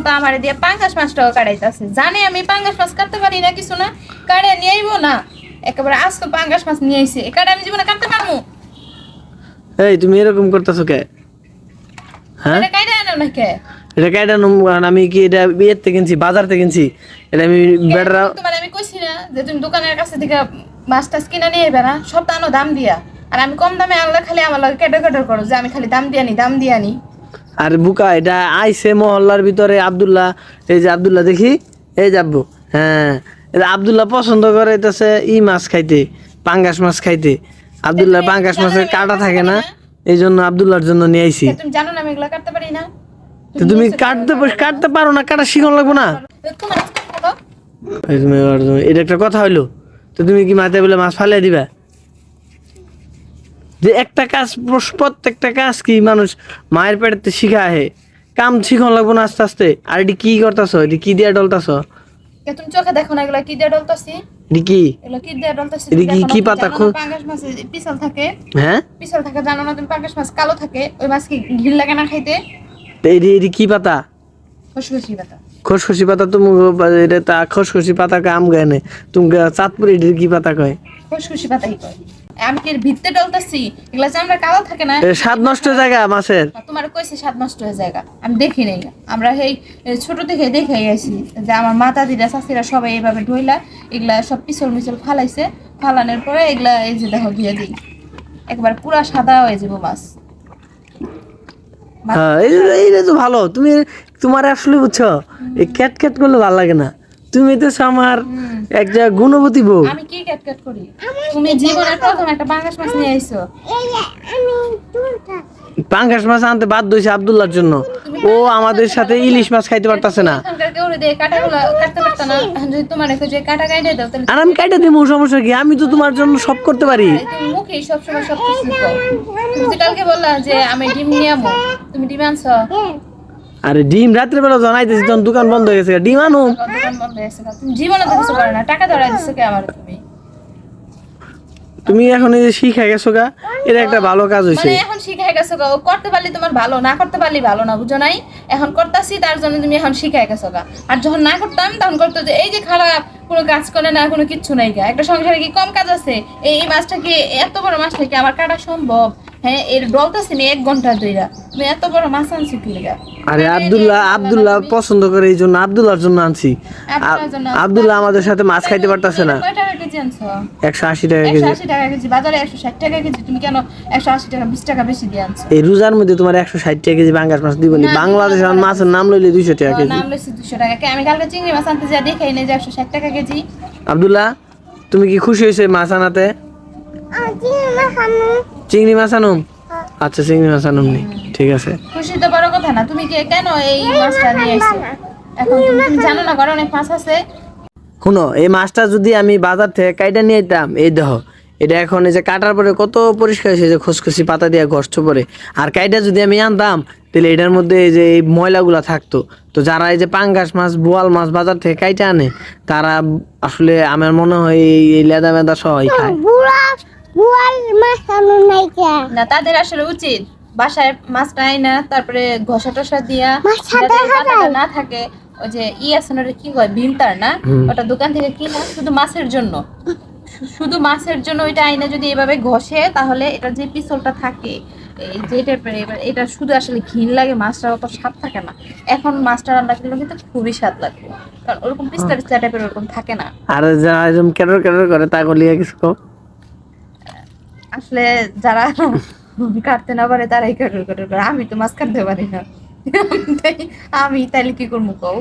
মতো আমার দিয়ে পাঙ্গাস মাছটাও কাটাইতেছে, জানে আমি পাঙ্গাস মাছ কাটতে পারি না, কিছু না কাটে নিয়ে আইবো না, একেবারে আজ তো পাঙ্গাস মাছ নিয়ে আইছে, এ কাটে আমি জীবনে কাটতে পারবো? এই তুমি এরকম করতেছো কে? হ্যাঁ এটা কাটে আনো না কে? এটা কেটে আমি কি এটা বিয়ের থেকে কিনছি, বাজার থেকে কিনছি, এটা আমি বেটারা তোমার আমি কইছি না যে তুমি দোকানের কাছে থেকে মাছ টাছ কিনা নিয়ে আইবে না, সব তো আনো দাম দিয়া, আর আমি কম দামে আনলে খালি আমার লাগে কেটে কেটে করো যে আমি খালি দাম দিয়া নি দাম দিয়া নি। আর বুকা এটা আইছে মহল্লার ভিতরে আব্দুল্লাহ, এই যে আব্দুল্লাহ দেখি, এই যাবো, হ্যাঁ এটা আব্দুল্লাহ পছন্দ করে এটাছে ই মাছ খাইতে, পাঙ্গাস মাছ খাইতে। আব্দুল্লাহ পাঙ্গাস মাছের কাঁটা থাকে না, এই জন্য আব্দুল্লাহর জন্য নিয়ে আইছি। তুমি জানো না আমি এগুলো কাটতে পারি না? তো তুমি কাটতে পারো না, কাটা শিখন লাগবো না? তোমার এটা একটা কথা হইলো? তো তুমি কি মাথায় বলে মাছ ফালিয়ে দিবা? যে একটা কাজ, প্রত্যেকটা কাজ কি মানুষ মায়ের পেটেতে শিখা আহে, কাম শিখন লাগবো না আস্তে আস্তে? আর এটি কি করতেছ, এটি কি দিয়ে ডলতাছ? তুমি চোখে দেখো না এগুলা কি দিয়ে ডলতাছি? এটি কি, এগুলা কি দিয়ে ডলতাছি? এটি কি পাতা? পাঙ্গাস মাছে পিছল থাকে, হ্যাঁ পিছল থাকে, জানো না তুমি? পাঙ্গাস মাছ কালো থাকে, ওই মাছ কি ঘিল লাগে না খাইতে? এটি কি পাতা? খসখসি পাতা। খসখসি পাতা? তুমি এটা তা খসখসি পাতা কয় আম গায় না, তুমি চাঁদপুরে এটির কি পাতা কয়? খসখসি পাতাই কয়। আমি কি ভিত্তে ডলতাছি? এগুলা চামড়া কালো থাকে না, স্বাদ নষ্ট জায়গা মাছের। তোমার কইছে স্বাদ নষ্ট হয়ে জায়গা, আমি দেখি নাই, আমরা এই ছোট থেকে দেখে আইছি যে আমার মাতা দিদা চাচিরা সবাই এইভাবে ঢইলা এগুলা সব পিছল মিছল ফালাইছে, ফালানোর পরে এগুলা এই যে দেখো ধুয়ে দিই, একবার পুরা সাদা হয়ে যাবো মাছ। হ্যাঁ এইটা তো ভালো, তুমি তোমার আসলে বুঝছো এই ক্যাট ক্যাট করলে ভালো লাগে না, তুমি তো আমার একটা গুণবতী বউ। আমি কি ক্যাট ক্যাট করি? তুমি জীবনের প্রথম একটা পাঙ্গাস মাছ নিয়ে আইছো। পাঙ্গাস মাছ আনতে বাধ্য হয়েছে আব্দুল্লাহর জন্য, ও আমাদের সাথে ইলিশ মাছ খাইতে পারতাছে না। এখানকার কেউ দিয়ে কাটাগুলো কাটতে পারতো না, এখন যদি তোমার একটু যে কাটা কাটে দাও তাহলে আর আমি কাইটা দিব, সমস্যা কি? আমি তো তোমার জন্য সব করতে পারি। তুমি মুখে সবসময় সব কিছু কও। তুমি যে কালকে বললা যে আমি ডিম নিয়ে আমো, তুমি ডিম আনছো? আরে ডিম রাত্রে বেলা জানাইতেছি, তখন দোকান বন্ধ হয়ে গেছে, ডিম আনো। দোকান বন্ধ হয়ে গেছে, তুমি জীবনে তো কিছু করে না, টাকা ধরা দিছো কে আমার? তুমি এখন এই যে শিখে গেছো গা, এটা একটা ভালো কাজ হয়েছে। মানে এখন শিখে গেছো গা, ও করতে পারলে তোমার ভালো, না করতে পারলে ভালো না, বুঝো নাই? এখন করতাছি তার জন্য তুমি এখন শিখে গেছো গা, আর যখন না করতাম তখন করতো যে এই যে খারাপ, কোনো কাজ করে না, কোনো কিচ্ছু নাই গা, একটা সংসারে কি কম কাজ আছে? এই মাছটা কি, এত বড় মাছটা কি আমার কাটা সম্ভব? হ্যাঁ এর ডলতাছি না 1 ঘন্টা ধইরা, তুমি এত বড় মাছ আনছো কি লাগা? আরে আব্দুল্লাহ পছন্দ করে, এই জন্য আব্দুল্লাহর জন্য আনছি। আব্দুল্লাহ আমাদের সাথে মাছ খাইতে পারতাছে না। কয় টাকা কেজি আনছো? 180 টাকা কেজি। 180 টাকা কেজি, বাজারে 160 টাকা কেজি, তুমি কেন 180 টাকা 20 টাকা বেশি দিয়ে আনছো? এই রোজার মধ্যে তোমার 160 টাকা কেজি পাঙ্গাস মাছ দিবনি? বাংলাদেশে মাছের নাম লইলে 200 টাকা কেজি। নাম লইছি 200 টাকা। কে আমি কালকে চিংড়ি মাছ আনতে যা দেখাই নাই যে 160 টাকা কেজি। আব্দুল্লাহ তুমি কি খুশি হয়েছে মাছ আনাতে? চিংড়ি মাছ আনুম? আচ্ছা চিংড়ি মাছ আনুম নি, ঠিক আছে। খুশি তো বড় কথা না, তুমি কেন এই মাছটা নিয়ে আইছো? এখন তুমি জানো না ঘরে অনেক মাছ আছে। শুনো, এই মাছটা যদি আমি বাজার থেকে কাইটা নিয়ে যেতাম, এই দেখো এটা এখন এই যে কাটার পরে কত পরিষ্কার হয়েছে, যে খসখসি পাতা দিয়ে ঘষ্ট পরে, আর কাইটা যদি আমি আনতাম তাহলে এটার মধ্যে এই যে এই ময়লাগুলা থাকতো। তো যারা এই যে পাঙ্গাস মাছ, বোয়াল মাছ বাজার থেকে কাইটা আনে, তারা আসলে আমার মনে হয় এই লেদা মেদা সবাই খায়। না তাদের আসলে উচিত বাসায় মাছটা আইনা তারপরে ঘষা টসা দিয়া কাঁটাটা না থাকে, ওই যে আছে না, কি কয় ভিমতার না, ওটা দোকান থেকে কিনা শুধু মাছের জন্য, শুধু মাছের জন্য ওইটা আইনা যদি এভাবে ঘষে, তাহলে এটা যে পিছলটা থাকে এই যে টাইপের, এবার এটা শুধু আসলে ঘিন লাগে, মাছটা অত স্বাদ থাকে না। এখন মাছটা রান্না করলে কিন্তু খুবই স্বাদ লাগবে, কারণ ওরকম পিস্তা পিস্তা টাইপের ওরকম থাকে না। আর যারা এরকম কেটর কেটর করে তা করলে কিছু আসলে যারা কাটতে না পারে তারাই কেটর কেটর করে, আমি তো মাছ কাটতে পারি না। আমি তাইলে কি করবো কও?